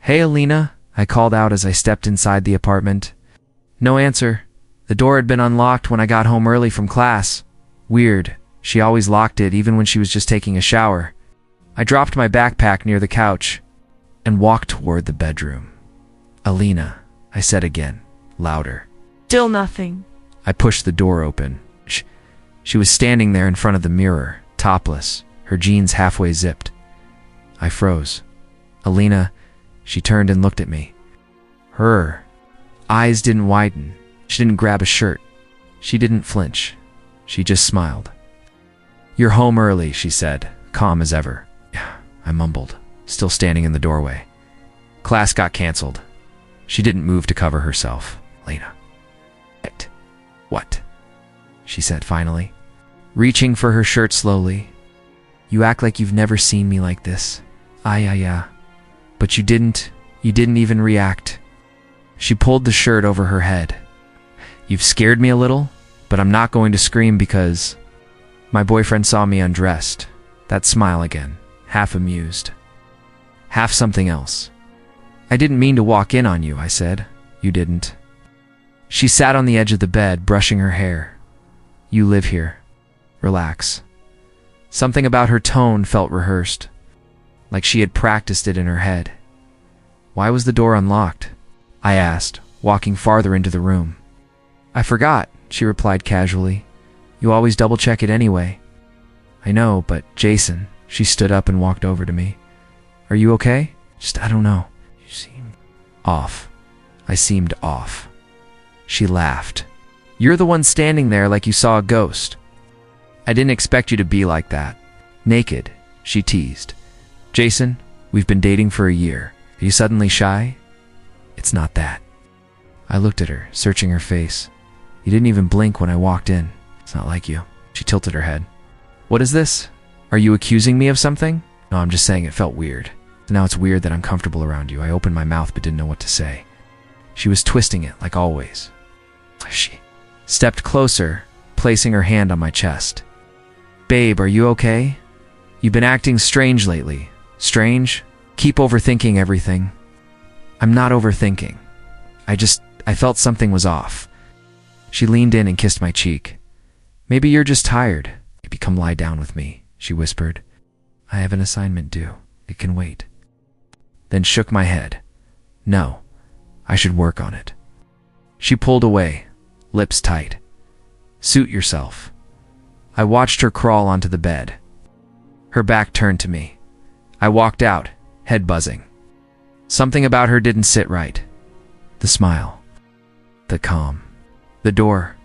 "Hey, Alina," I called out as I stepped inside the apartment. No answer. The door had been unlocked when I got home early from class. Weird. She always locked it, even when she was just taking a shower. I dropped my backpack near the couch and walked toward the bedroom. "Alina," I said again, louder. Still nothing. I pushed the door open. She was standing there in front of the mirror, topless, her jeans halfway zipped. I froze. "Alina," she turned and looked at me. Her eyes didn't widen. She didn't grab a shirt. She didn't flinch. She just smiled. "You're home early," she said, calm as ever. I mumbled, still standing in the doorway. "Class got canceled." She didn't move to cover herself. "Alina." "What?" she said finally, reaching for her shirt slowly. "You act like you've never seen me like this." Yeah. But you didn't even react." She pulled the shirt over her head. "You've scared me a little, but I'm not going to scream because my boyfriend saw me undressed." That smile again, half amused, half something else. "I didn't mean to walk in on you," I said. "You didn't." She sat on the edge of the bed, brushing her hair. "You live here. Relax." Something about her tone felt rehearsed, like she had practiced it in her head. "Why was the door unlocked?" I asked, walking farther into the room. "I forgot," she replied casually. "You always double-check it anyway." "I know, but Jason," she stood up and walked over to me. "Are you okay?" I don't know. You seem off." I seemed off. She laughed. "You're the one standing there like you saw a ghost." "I didn't expect you to be like that. Naked," she teased. "Jason, we've been dating for a year. Are you suddenly shy?" "It's not that." I looked at her, searching her face. "You didn't even blink when I walked in. It's not like you." She tilted her head. "What is this? Are you accusing me of something?" "No, I'm just saying it felt weird. Now it's weird that I'm comfortable around you." I opened my mouth but didn't know what to say. She was twisting it, like always. She stepped closer, placing her hand on my chest. "Babe, are you okay? You've been acting strange lately." "Strange? Keep overthinking everything." "I'm not overthinking. I felt something was off." She leaned in and kissed my cheek. "Maybe you're just tired. Maybe come lie down with me," she whispered. "I have an assignment due. It can wait." Then shook my head. "No, I should work on it." She pulled away, lips tight. "Suit yourself." I watched her crawl onto the bed. Her back turned to me. I walked out, head buzzing. Something about her didn't sit right. The smile. The calm. The door.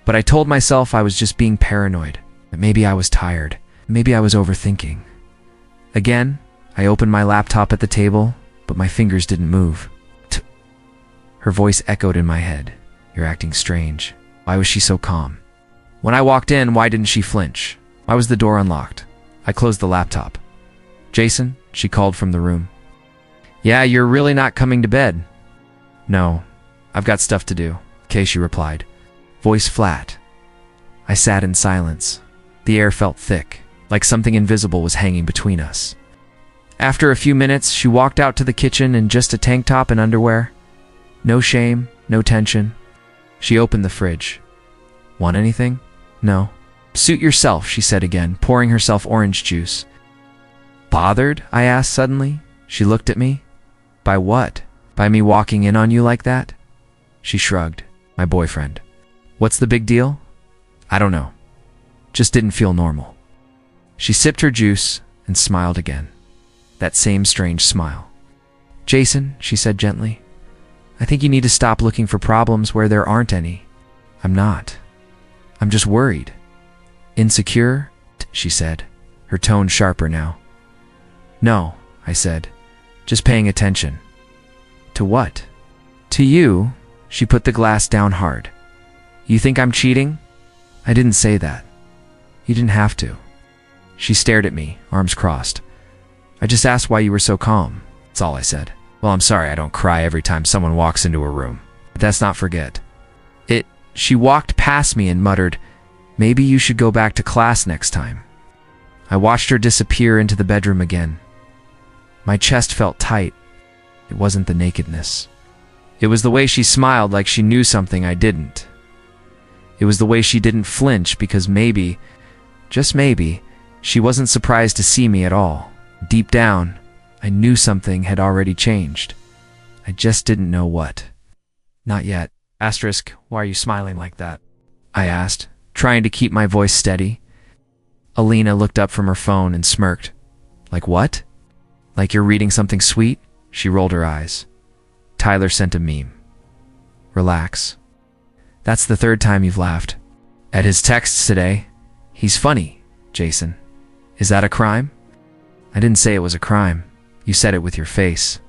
But I told myself I was just being paranoid. That maybe I was tired. Maybe I was overthinking. Again, I opened my laptop at the table, but my fingers didn't move. Her voice echoed in my head. "You're acting strange." Why was she so calm? When I walked in, why didn't she flinch? Why was the door unlocked? I closed the laptop. "Jason," she called from the room. "Yeah, you're really not coming to bed." "No, I've got stuff to do," "Okay," she replied, voice flat. I sat in silence. The air felt thick, like something invisible was hanging between us. After a few minutes, she walked out to the kitchen in just a tank top and underwear. No shame, no tension. She opened the fridge. "Want anything?" "No." "Suit yourself," she said again, pouring herself orange juice. "Bothered?" I asked suddenly. She looked at me. "By what? By me walking in on you like that?" She shrugged. "My boyfriend." "What's the big deal?" "I don't know. Just didn't feel normal." She sipped her juice and smiled again. That same strange smile. "Jason," she said gently, "I think you need to stop looking for problems where there aren't any." "I'm not. I'm just worried." "Insecure?" she said, her tone sharper now. "No," I said, "just paying attention." "To what?" "To you." She put the glass down hard. "You think I'm cheating?" "I didn't say that. You didn't have to." She stared at me, arms crossed. "I just asked why you were so calm. That's all I said." "Well, I'm sorry I don't cry every time someone walks into a room. But let's not forget." She walked past me and muttered, "Maybe you should go back to class next time." I watched her disappear into the bedroom again. My chest felt tight. It wasn't the nakedness. It was the way she smiled like she knew something I didn't. It was the way she didn't flinch because maybe, just maybe, she wasn't surprised to see me at all. Deep down, I knew something had already changed. I just didn't know what. Not yet. Asterisk, why are you smiling like that? I asked, trying to keep my voice steady. Alina looked up from her phone and smirked. Like what? Like you're reading something sweet? She rolled her eyes. Tyler sent a meme. Relax. That's the third time you've laughed. At his texts today. He's funny, Jason. Is that a crime? I didn't say it was a crime. You said it with your face.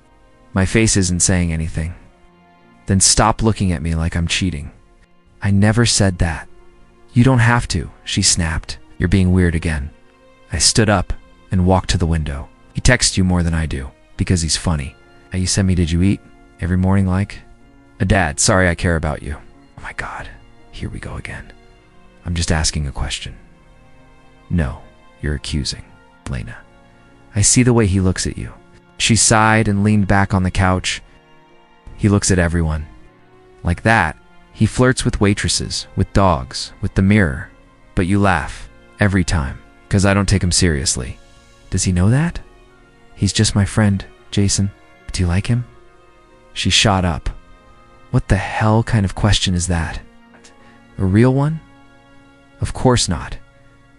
My face isn't saying anything. Then stop looking at me like I'm cheating. I never said that. You don't have to, she snapped. You're being weird again. I stood up and walked to the window. He texts you more than I do, because he's funny. How you send me did you eat? Every morning like? A dad, sorry I care about you. Oh my God, here we go again. I'm just asking a question. No, you're accusing, Lena. I see the way he looks at you. She sighed and leaned back on the couch. He looks at everyone. Like that, he flirts with waitresses, with dogs, with the mirror. But you laugh, every time, because I don't take him seriously. Does he know that? He's just my friend, Jason. Do you like him? She shot up. What the hell kind of question is that? A real one? Of course not.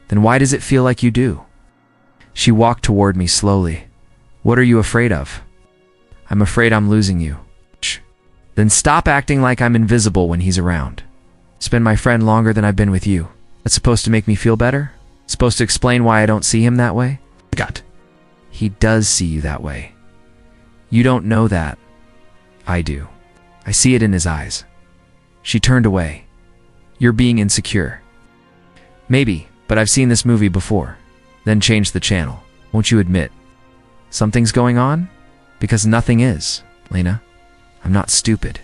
Then why does it feel like you do? She walked toward me slowly. What are you afraid of? I'm afraid I'm losing you. Shh. Then stop acting like I'm invisible when he's around. It's been my friend longer than I've been with you. That's supposed to make me feel better? Supposed to explain why I don't see him that way? Got. He does see you that way. You don't know that. I do. I see it in his eyes. She turned away. You're being insecure. Maybe, but I've seen this movie before. Then changed the channel. Won't you admit? Something's going on? Because nothing is, Lena. I'm not stupid.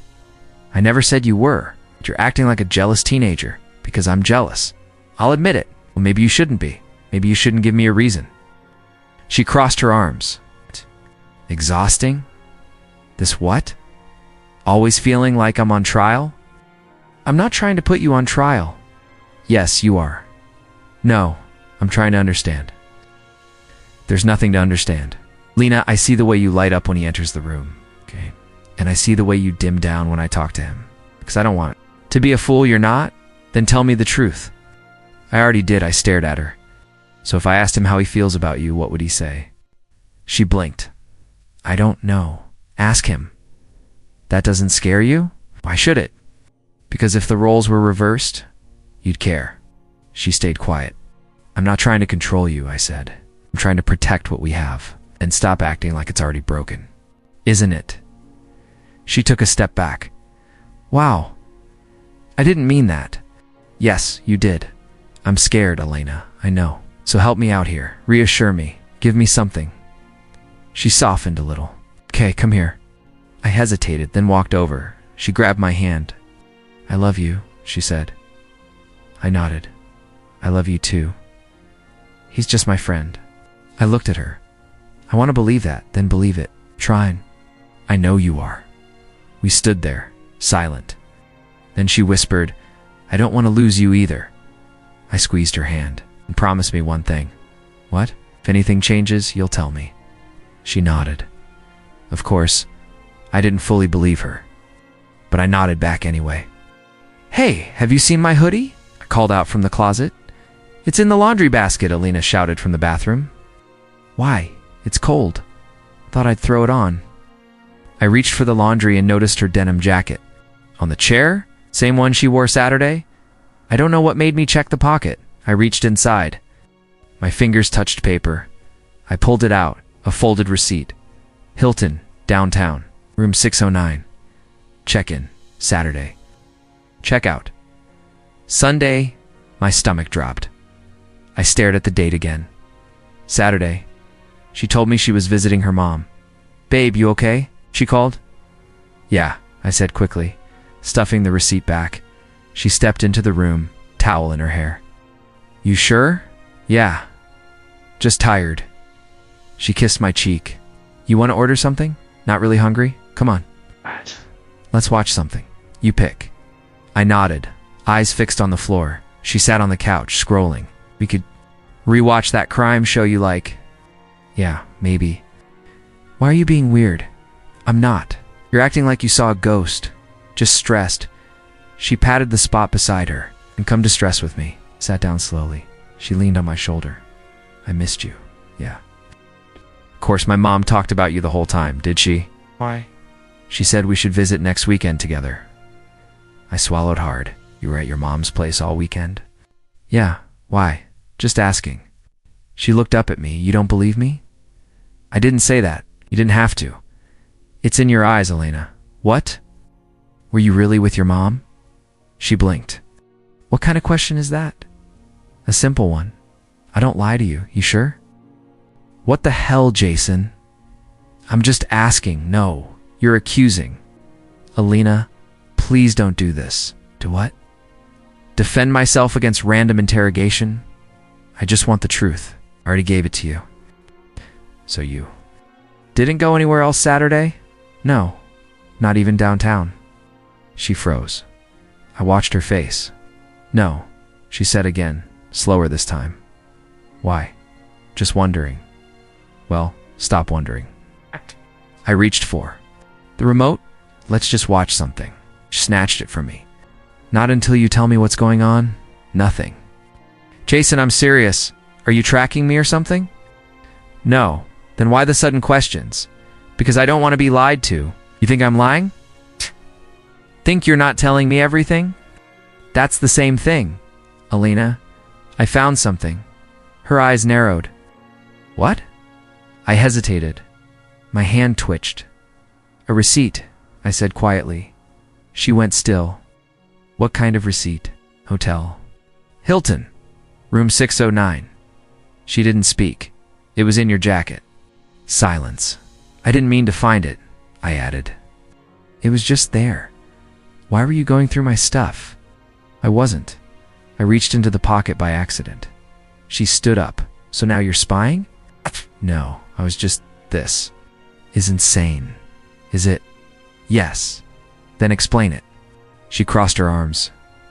I never said you were. But you're acting like a jealous teenager because I'm jealous. I'll admit it. Well, maybe you shouldn't be. Maybe you shouldn't give me a reason. She crossed her arms. Exhausting? This what? Always feeling like I'm on trial? I'm not trying to put you on trial. Yes, you are. No, I'm trying to understand. There's nothing to understand. Lena, I see the way you light up when he enters the room. Okay? And I see the way you dim down when I talk to him. Because I don't want to be a fool you're not? Then tell me the truth. I already did, I stared at her. So if I asked him how he feels about you, what would he say? She blinked. I don't know. Ask him. That doesn't scare you? Why should it? Because if the roles were reversed, you'd care. She stayed quiet. I'm not trying to control you, I said. I'm trying to protect what we have, and stop acting like it's already broken. Isn't it? She took a step back. Wow. I didn't mean that. Yes, you did. I'm scared, Elena, I know. So help me out here. Reassure me. Give me something. She softened a little. Okay, come here. I hesitated, then walked over. She grabbed my hand. I love you, she said. I nodded. I love you too. He's just my friend. I looked at her. I want to believe that, then believe it. Trying. I know you are. We stood there, silent. Then she whispered, I don't want to lose you either. I squeezed her hand. And promise me one thing. What? If anything changes, you'll tell me. She nodded. Of course, I didn't fully believe her, but I nodded back anyway. Hey, have you seen my hoodie? I called out from the closet. It's in the laundry basket, Alina shouted from the bathroom. Why? It's cold. Thought I'd throw it on. I reached for the laundry and noticed her denim jacket. On the chair? Same one she wore Saturday? I don't know what made me check the pocket. I reached inside. My fingers touched paper. I pulled it out, a folded receipt. Hilton, downtown, room 609. Check-in, Saturday. Check-out. Sunday, my stomach dropped. I stared at the date again. Saturday. She told me she was visiting her mom. Babe, you okay? She called. Yeah, I said quickly, stuffing the receipt back. She stepped into the room, towel in her hair. You sure? Yeah. Just tired. She kissed my cheek. You want to order something? Not really hungry? Come on. Let's watch something. You pick. I nodded, eyes fixed on the floor. She sat on the couch, scrolling. We could rewatch that crime show you like. Yeah, maybe. Why are you being weird? I'm not. You're acting like you saw a ghost. Just stressed. She patted the spot beside her. And come to stress with me. Sat down slowly. She leaned on my shoulder. I missed you. Yeah. Of course, my mom talked about you the whole time, did she? Why? She said we should visit next weekend together. I swallowed hard. You were at your mom's place all weekend? Yeah. Why? Just asking. She looked up at me. You don't believe me? I didn't say that. You didn't have to. It's in your eyes, Elena. What? Were you really with your mom? She blinked. What kind of question is that? A simple one. I don't lie to you. You sure? What the hell, Jason? I'm just asking. No, you're accusing. Elena, please don't do this. Do what? Defend myself against random interrogation? I just want the truth. I already gave it to you. So you didn't go anywhere else Saturday? No, not even downtown. She froze. I watched her face. No, she said again, slower this time. Why? Just wondering. Well, stop wondering. I reached for the remote. Let's just watch something. She snatched it from me. Not until you tell me what's going on. Nothing. Jason, I'm serious. Are you tracking me or something? No. Then why the sudden questions? Because I don't want to be lied to. You think I'm lying? Think you're not telling me everything? That's the same thing. Elena, I found something. Her eyes narrowed. What? I hesitated. My hand twitched. A receipt, I said quietly. She went still. What kind of receipt? Hotel. Hilton. Room 609. She didn't speak. It was in your jacket. Silence. I didn't mean to find it, I added. It was just there. Why were you going through my stuff? I wasn't. I reached into the pocket by accident. She stood up. So now you're spying? No, I was just... This is insane. Is it? Yes. Then explain it. She crossed her arms.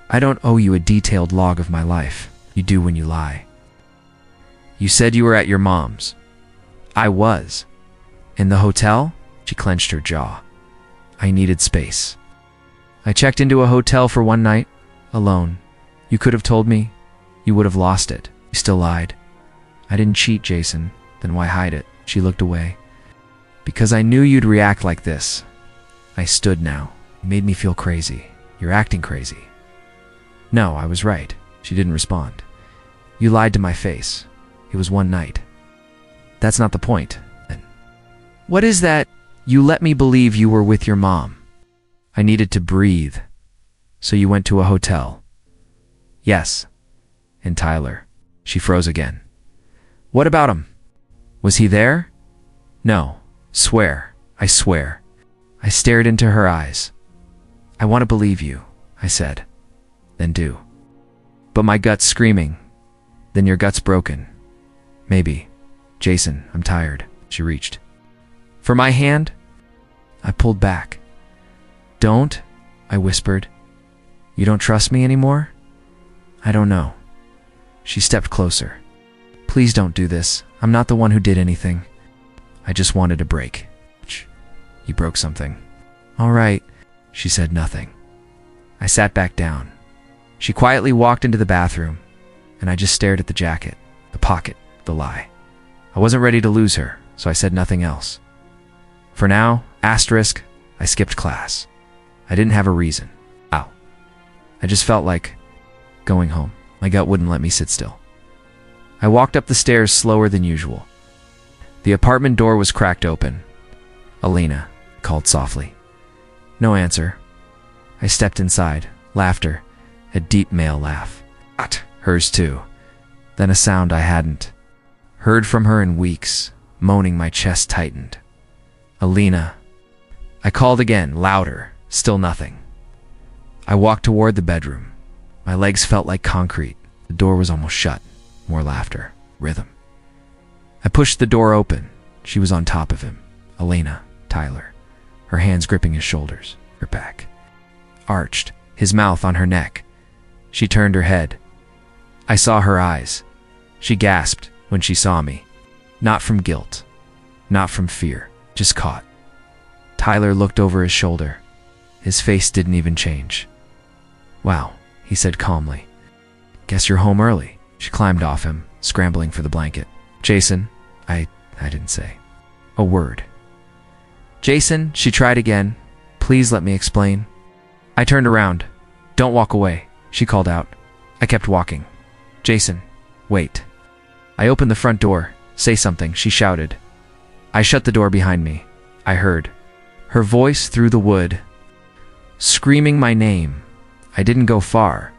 I don't owe you a detailed log of my life. You do when you lie. You said you were at your mom's. I was. In the hotel? She clenched her jaw. I needed space. I checked into a hotel for one night, alone. You could have told me. You would have lost it. You still lied. I didn't cheat, Jason. Then why hide it? She looked away. Because I knew you'd react like this. I stood now. You made me feel crazy. You're acting crazy. No, I was right. She didn't respond. You lied to my face. It was one night. That's not the point. What is that? You let me believe you were with your mom. I needed to breathe. So you went to a hotel. Yes. And Tyler. She froze again. What about him? Was he there? No. Swear. I swear. I stared into her eyes. I want to believe you, I said. Then do. But my gut's screaming. Then your gut's broken. Maybe. Jason, I'm tired. She reached for my hand. I pulled back. Don't, I whispered. You don't trust me anymore? I don't know. She stepped closer. Please don't do this. I'm not the one who did anything. I just wanted a break. You broke something. All right. She said nothing. I sat back down. She quietly walked into the bathroom, and I just stared at the jacket, the pocket, the lie. I wasn't ready to lose her, so I said nothing else. For now, asterisk, I skipped class. I didn't have a reason. Ow. I just felt like going home. My gut wouldn't let me sit still. I walked up the stairs slower than usual. The apartment door was cracked open. Elena called softly. No answer. I stepped inside. Laughter. A deep male laugh. Hers too. Then a sound I hadn't heard from her in weeks. Moaning, my chest tightened. Elena. I called again, louder. Still nothing. I walked toward the bedroom. My legs felt like concrete. The door was almost shut. More laughter. Rhythm. I pushed the door open. She was on top of him. Elena. Tyler, her hands gripping his shoulders, her back arched, his mouth on her neck. She turned her head. I saw her eyes. She gasped when she saw me. Not from guilt, not from fear, just caught. Tyler looked over his shoulder. His face didn't even change. "Wow," he said calmly. "Guess you're home early." She climbed off him, scrambling for the blanket. "Jason," I didn't say a word. "Jason," she tried again. "Please let me explain." I turned around. "Don't walk away," she called out. I kept walking. "Jason, wait." I opened the front door. "Say something," she shouted. I shut the door behind me. I heard her voice through the wood, screaming my name. I didn't go far,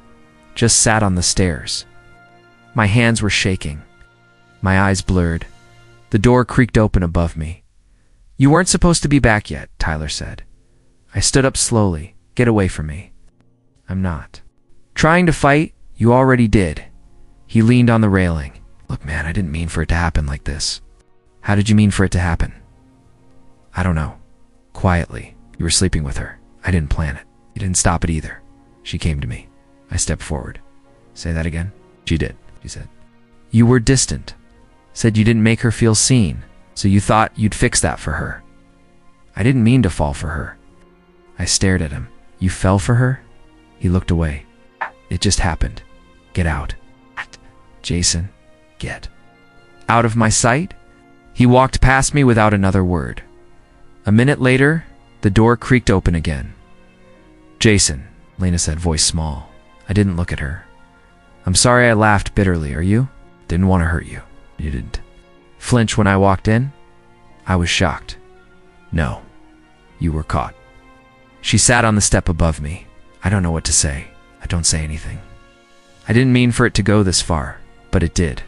just sat on the stairs. My hands were shaking. My eyes blurred. The door creaked open above me. "You weren't supposed to be back yet," Tyler said. I stood up slowly. "Get away from me." "I'm not trying to fight. You already did." He leaned on the railing. "Look, man, I didn't mean for it to happen like this." "How did you mean for it to happen?" "I don't know." Quietly, "You were sleeping with her. I didn't plan it. You didn't stop it either." She came to me. I stepped forward. "Say that again?" "She did," she said. "You were distant. Said you didn't make her feel seen, so you thought you'd fix that for her." "I didn't mean to fall for her." I stared at him. "You fell for her?" He looked away. "It just happened. Get out." "Jason, get out of my sight." He walked past me without another word. A minute later, the door creaked open again. "Jason," Lena said, voice small. I didn't look at her. "I'm sorry I laughed bitterly, are you? Didn't want to hurt you." "You didn't flinch when I walked in?" I was shocked. "No, you were caught." She sat on the step above me. I don't know what to say. I don't say anything. I didn't mean for it to go this far, but it did.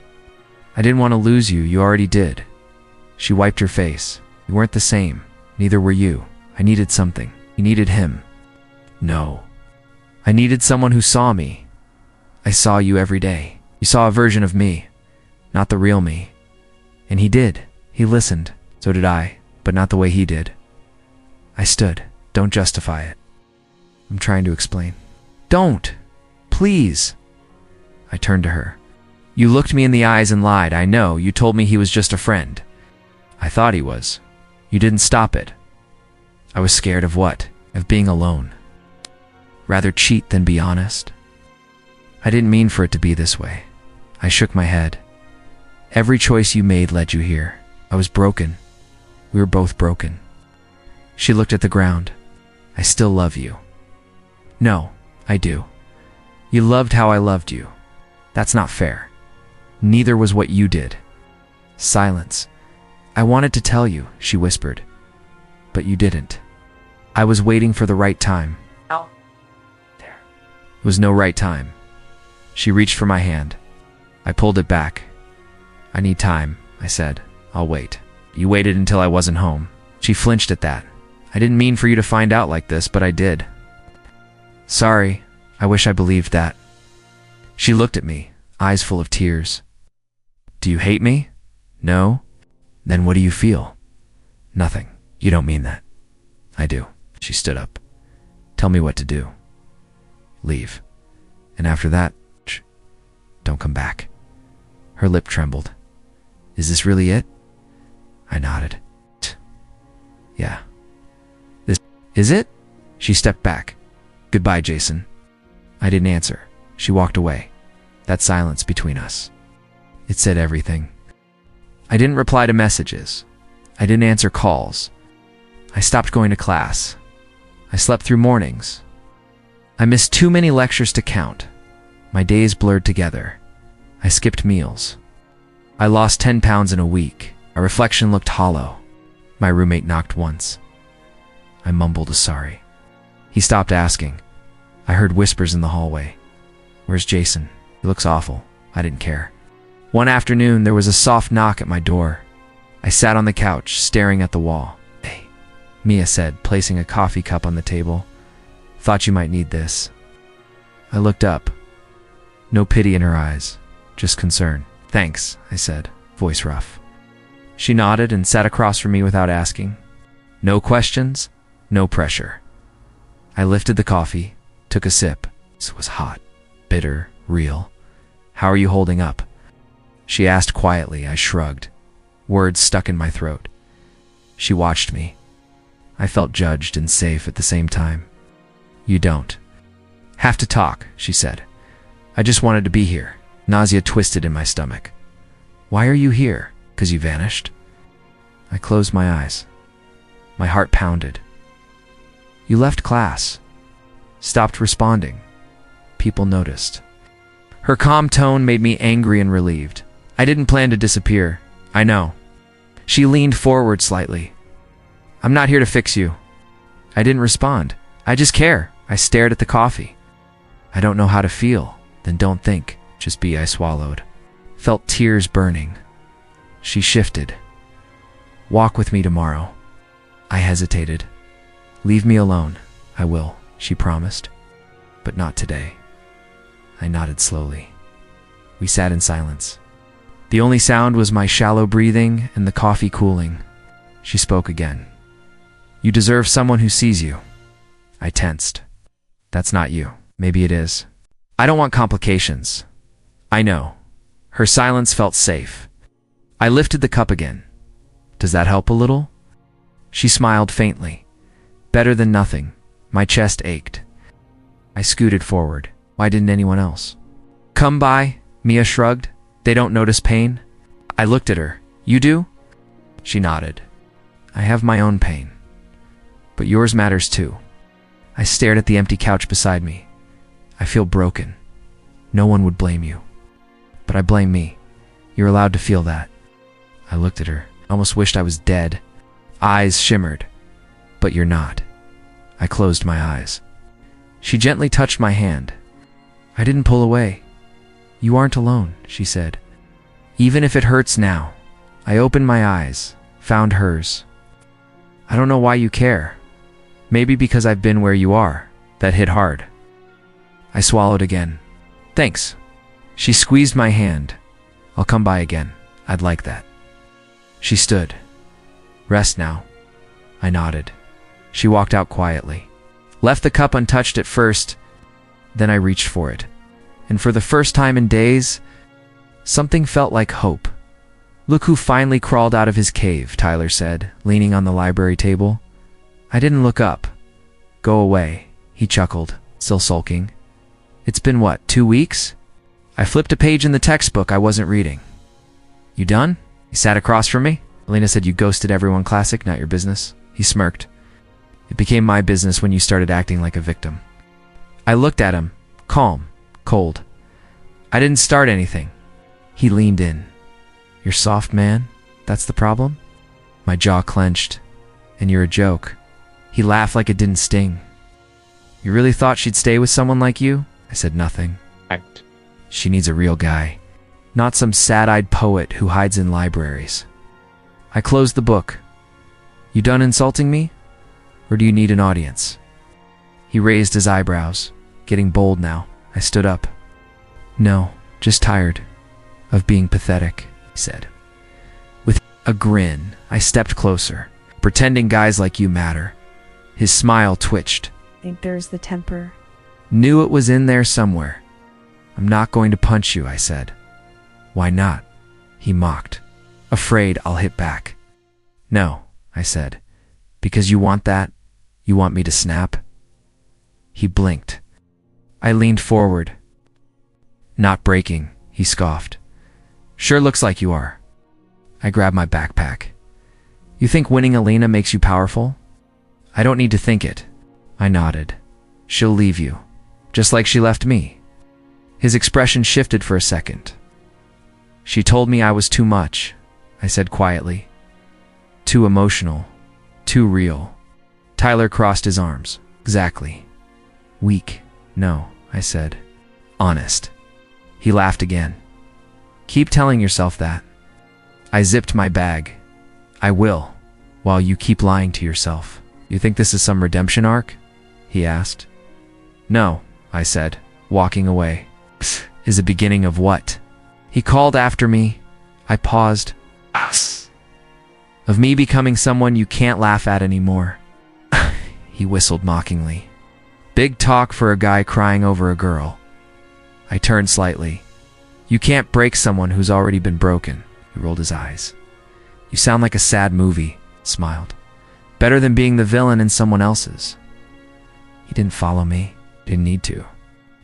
"I didn't want to lose you. You already did." She wiped her face. "You weren't the same. Neither were you. I needed something. You needed him." "No. I needed someone who saw me. I saw you every day. You saw a version of me, not the real me." And he did. He listened. So did I, but not the way he did. I stood. "Don't justify it." "I'm trying to explain." "Don't. Please." I turned to her. "You looked me in the eyes and lied. I know. You told me he was just a friend." "I thought he was. You didn't stop it." "I was scared of what? Of being alone. Rather cheat than be honest." "I didn't mean for it to be this way." I shook my head. "Every choice you made led you here. I was broken. We were both broken." She looked at the ground. "I still love you." "No, I do. You loved how I loved you. That's not fair. Neither was what you did." Silence. "I wanted to tell you," she whispered. "But you didn't. I was waiting for the right time." There was no right time. She reached for my hand. I pulled it back. "I need time," I said. "I'll wait." "You waited until I wasn't home." She flinched at that. "I didn't mean for you to find out like this, but I did." "Sorry. I wish I believed that." She looked at me, eyes full of tears. "Do you hate me?" "No." "Then what do you feel?" "Nothing." "You don't mean that." "I do." She stood up. "Tell me what to do." "Leave. And after that, don't come back." Her lip trembled. "Is this really it?" I nodded. "Yeah. This is it?" She stepped back. "Goodbye, Jason." I didn't answer. She walked away. That silence between us. It said everything. I didn't reply to messages. I didn't answer calls. I stopped going to class. I slept through mornings. I missed too many lectures to count. My days blurred together. I skipped meals. I lost 10 pounds in a week. My reflection looked hollow. My roommate knocked once. I mumbled a sorry. He stopped asking. I heard whispers in the hallway. "Where's Jason? He looks awful." I didn't care. One afternoon, there was a soft knock at my door. I sat on the couch, staring at the wall. "Hey," Mia said, placing a coffee cup on the table. "Thought you might need this." I looked up. No pity in her eyes, just concern. "Thanks," I said, voice rough. She nodded and sat across from me without asking. No questions, no pressure. I lifted the coffee, took a sip. It was hot, bitter, real. How are you holding up? She asked quietly. I shrugged. Words stuck in my throat. She watched me. I felt judged and safe at the same time. You don't have to talk, she said. I just wanted to be here. Nausea twisted in my stomach. Why are you here? 'Cause you vanished? I closed my eyes. My heart pounded. You left class. Stopped responding. People noticed. Her calm tone made me angry and relieved. I didn't plan to disappear. I know. She leaned forward slightly. I'm not here to fix you. I didn't respond. I just care. I stared at the coffee. I don't know how to feel. Then don't think. Just be. I swallowed. Felt tears burning. She shifted. Walk with me tomorrow. I hesitated. Leave me alone. I will, she promised. But not today. I nodded slowly. We sat in silence. The only sound was my shallow breathing and the coffee cooling. She spoke again. You deserve someone who sees you. I tensed. That's not you. Maybe it is. I don't want complications. I know. Her silence felt safe. I lifted the cup again. Does that help a little? She smiled faintly. Better than nothing. My chest ached. I scooted forward. Why didn't anyone else come by? Mia shrugged. They don't notice pain. I looked at her. You do? She nodded. I have my own pain. But yours matters too. I stared at the empty couch beside me. I feel broken. No one would blame you. But I blame me. You're allowed to feel that. I looked at her. Almost wished I was dead. Eyes shimmered. But you're not. I closed my eyes. She gently touched my hand. I didn't pull away. You aren't alone, she said. Even if it hurts now. I opened my eyes, found hers. I don't know why you care. Maybe because I've been where you are. That hit hard. I swallowed again. Thanks. She squeezed my hand. I'll come by again. I'd like that. She stood. Rest now. I nodded. She walked out quietly. Left the cup untouched at first, then I reached for it. And for the first time in days, something felt like hope. Look who finally crawled out of his cave, Tyler said, leaning on the library table. I didn't look up. Go away, he chuckled, still sulking. It's been what, 2 weeks? I flipped a page in the textbook I wasn't reading. You done? He sat across from me. Elena said you ghosted everyone. Classic, not your business. He smirked. It became my business when you started acting like a victim. I looked at him, calm, cold. I didn't start anything. He leaned in. You're soft, man? That's the problem? My jaw clenched. And you're a joke. He laughed like it didn't sting. You really thought she'd stay with someone like you? I said nothing. Act. She needs a real guy. Not some sad-eyed poet who hides in libraries. I closed the book. You done insulting me? Or do you need an audience? He raised his eyebrows, getting bold now. I stood up. No, just tired of being pathetic, he said. With a grin, I stepped closer, pretending guys like you matter. His smile twitched. I think there's the temper. Knew it was in there somewhere. I'm not going to punch you, I said. Why not? He mocked. Afraid I'll hit back. No, I said. Because you want that? You want me to snap? He blinked. I leaned forward. Not breaking, he scoffed. Sure looks like you are. I grabbed my backpack. You think winning Elena makes you powerful? I don't need to think it. I nodded. She'll leave you, just like she left me. His expression shifted for a second. She told me I was too much, I said quietly. Too emotional, too real. Tyler crossed his arms. Exactly. Weak. No, I said. Honest. He laughed again. Keep telling yourself that. I zipped my bag. I will, while you keep lying to yourself. You think this is some redemption arc? He asked. No, I said, walking away. Is the beginning of what? He called after me. I paused. Of me becoming someone you can't laugh at anymore. He whistled mockingly. Big talk for a guy crying over a girl. I turned slightly. You can't break someone who's already been broken. He rolled his eyes. You sound like a sad movie, smiled. Better than being the villain in someone else's. He didn't follow me. Didn't need to.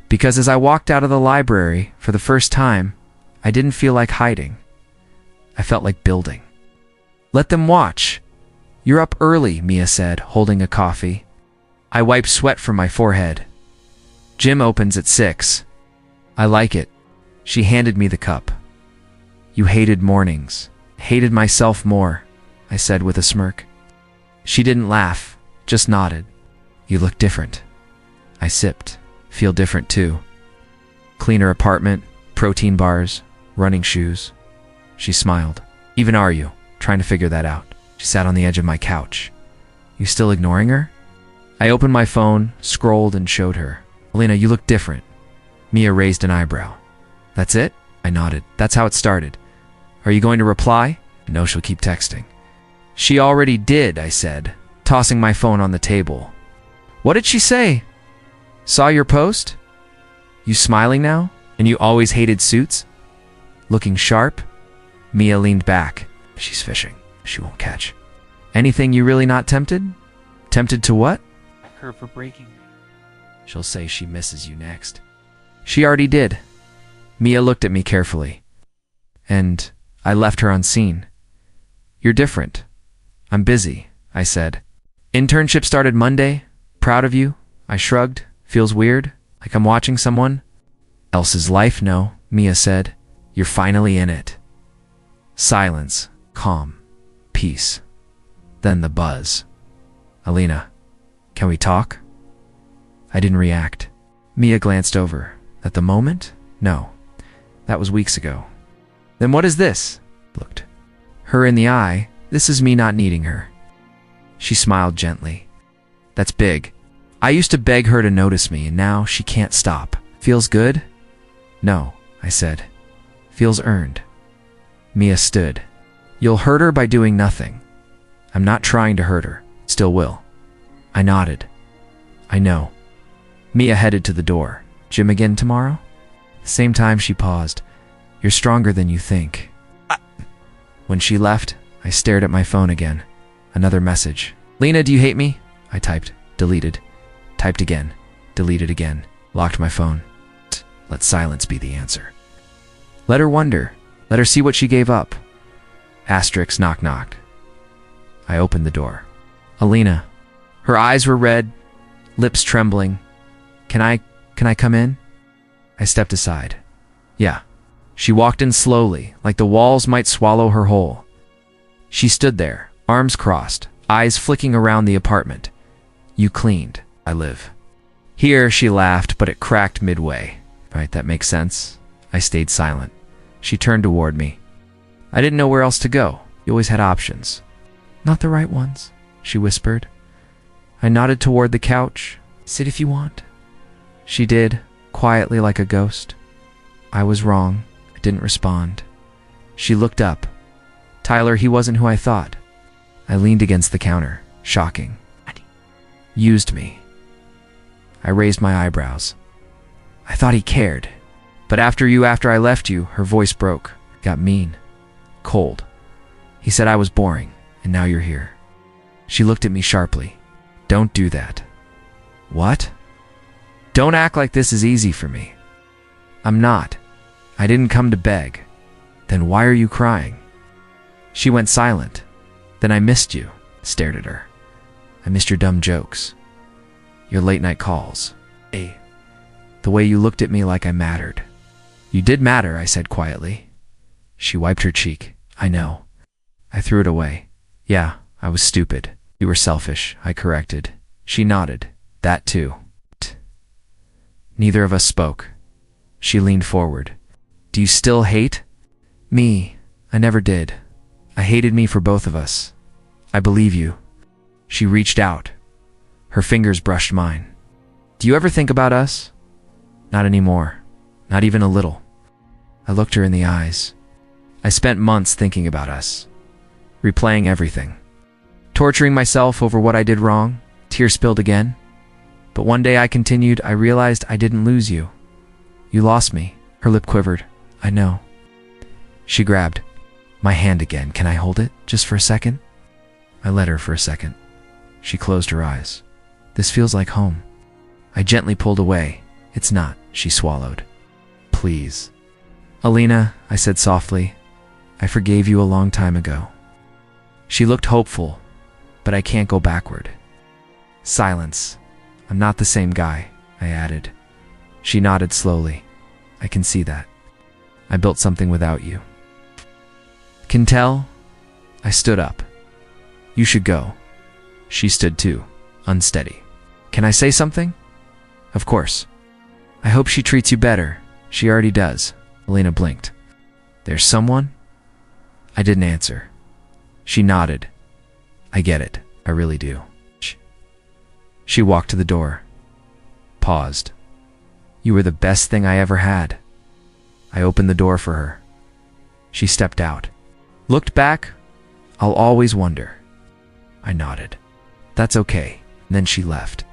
Because as I walked out of the library for the first time, I didn't feel like hiding. I felt like building. Let them watch. You're up early, Mia said, holding a coffee. I wiped sweat from my forehead. Gym opens at 6. I like it. She handed me the cup. You hated mornings. Hated myself more, I said with a smirk. She didn't laugh, just nodded. You look different. I sipped. Feel different too. Cleaner apartment, protein bars, running shoes. She smiled. Even are you? Trying to figure that out. She sat on the edge of my couch. You still ignoring her? I opened my phone, scrolled, and showed her. Alina, you look different. Mia raised an eyebrow. That's it? I nodded. That's how it started. Are you going to reply? No, she'll keep texting. She already did, I said, tossing my phone on the table. What did she say? Saw your post? You smiling now? And you always hated suits? Looking sharp? Mia leaned back. She's fishing. She won't catch. Anything you really not tempted? Tempted to what? Like her for breaking me. She'll say she misses you next. She already did. Mia looked at me carefully. And I left her unseen. You're different. I'm busy, I said. Internship started Monday. Proud of you. I shrugged. Feels weird. Like I'm watching someone else's life. No, Mia said. You're finally in it. Silence. Calm. Peace. Then the buzz. Alina, can we talk? I didn't react. Mia glanced over. At the moment? No. That was weeks ago. Then what is this? Looked her in the eye. This is me not needing her. She smiled gently. That's big. I used to beg her to notice me, and now she can't stop. Feels good? No, I said. Feels earned. Mia stood. You'll hurt her by doing nothing. I'm not trying to hurt her. Still will. I nodded. I know. Mia headed to the door. Gym again tomorrow? Same time she paused. You're stronger than you think. When she left, I stared at my phone again. Another message. Lena, do you hate me? I typed. Deleted. Typed again. Deleted again. Locked my phone. Let silence be the answer. Let her wonder. Let her see what she gave up. Asterisk knock knocked. I opened the door. Alina. Her eyes were red, lips trembling. Can I come in? I stepped aside. Yeah. She walked in slowly, like the walls might swallow her whole. She stood there, arms crossed, eyes flicking around the apartment. You cleaned. I live. Here, she laughed, but it cracked midway. Right, that makes sense. I stayed silent. She turned toward me. I didn't know where else to go. You always had options. Not the right ones, she whispered. I nodded toward the couch. Sit if you want. She did, quietly like a ghost. I was wrong. I didn't respond. She looked up. Tyler, he wasn't who I thought. I leaned against the counter. Shocking. Used me. I raised my eyebrows. I thought he cared. But after I left you, her voice broke. Got mean. Cold. He said I was boring, and now you're here. She looked at me sharply. Don't do that. What? Don't act like this is easy for me. I'm not. I didn't come to beg. Then why are you crying? She went silent. Then I missed you. Stared at her. I missed your dumb jokes. Your late night calls. The way you looked at me like I mattered. You did matter, I said quietly. She wiped her cheek. I know. I threw it away. Yeah, I was stupid. You were selfish, I corrected. She nodded. That too. Neither of us spoke. She leaned forward. Do you still hate? Me. I never did. I hated me for both of us. I believe you. She reached out. Her fingers brushed mine. Do you ever think about us? Not anymore. Not even a little. I looked her in the eyes. I spent months thinking about us. replaying everything. Torturing myself over what I did wrong, tears spilled again. But one day I continued, I realized I didn't lose you. You lost me. Her lip quivered. I know. She grabbed my hand again. Can I hold it? Just for a second? I let her for a second. She closed her eyes. This feels like home. I gently pulled away. It's not, she swallowed. Please. Alina, I said softly, I forgave you a long time ago. She looked hopeful, but I can't go backward. Silence. I'm not the same guy, I added. She nodded slowly. I can see that. I built something without you. Can tell? I stood up. You should go. She stood too, unsteady. Can I say something? Of course. I hope she treats you better. She already does. Alina blinked. There's someone? I didn't answer. She nodded. I get it. I really do. She walked to the door. Paused. You were the best thing I ever had. I opened the door for her. She stepped out. Looked back. I'll always wonder. I nodded. That's okay. And then she left.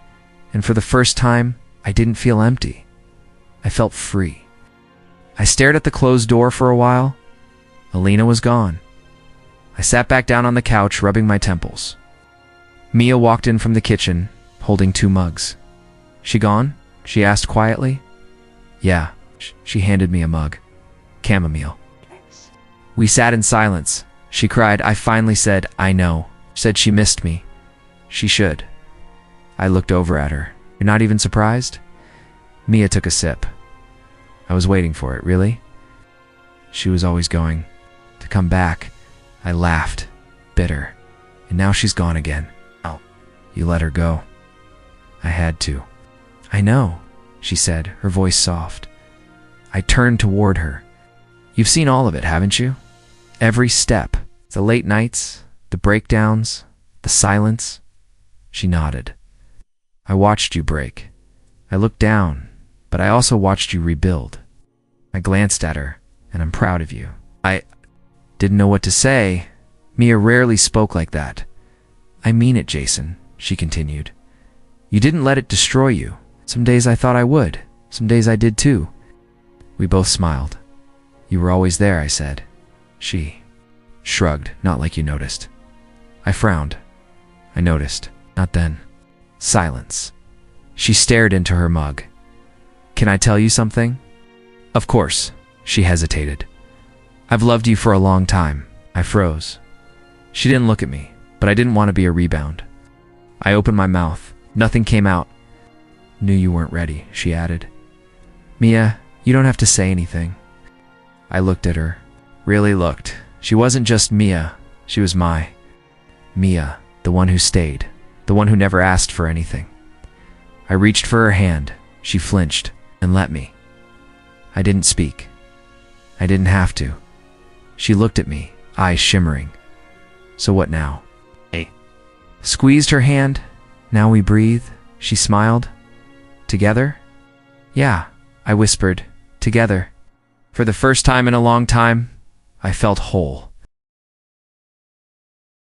And for the first time, I didn't feel empty. I felt free. I stared at the closed door for a while. Alina was gone. I sat back down on the couch, rubbing my temples. Mia walked in from the kitchen, holding 2 mugs. She gone? She asked quietly. Yeah, she handed me a mug. Chamomile. We sat in silence. She cried. I finally said, I know. Said she missed me. She should. I looked over at her. You're not even surprised? Mia took a sip. I was waiting for it, really? She was always going to come back. I laughed, bitter. And now she's gone again. Oh, you let her go. I had to. I know, she said, her voice soft. I turned toward her. You've seen all of it, haven't you? Every step. The late nights, the breakdowns, the silence. She nodded. I watched you break. I looked down, but I also watched you rebuild. I glanced at her, and I'm proud of you. I didn't know what to say. Mia rarely spoke like that. I mean it, Jason, she continued. You didn't let it destroy you. Some days I thought I would. Some days I did too. We both smiled. You were always there, I said. She shrugged, not like you noticed. I frowned. I noticed. Not then. Silence. She stared into her mug. Can I tell you something? Of course. She hesitated. I've loved you for a long time. I froze. She didn't look at me, but I didn't want to be a rebound. I opened my mouth. Nothing came out. Knew you weren't ready, she added. Mia, you don't have to say anything. I looked at her. Really looked. She wasn't just Mia. She was my Mia, the one who stayed, the one who never asked for anything. I reached for her hand. She flinched and let me. I didn't speak. I didn't have to. She looked at me, eyes shimmering. So what now? Hey. Squeezed her hand. Now we breathe, she smiled. Together? Yeah, I whispered. Together. For the first time in a long time, I felt whole.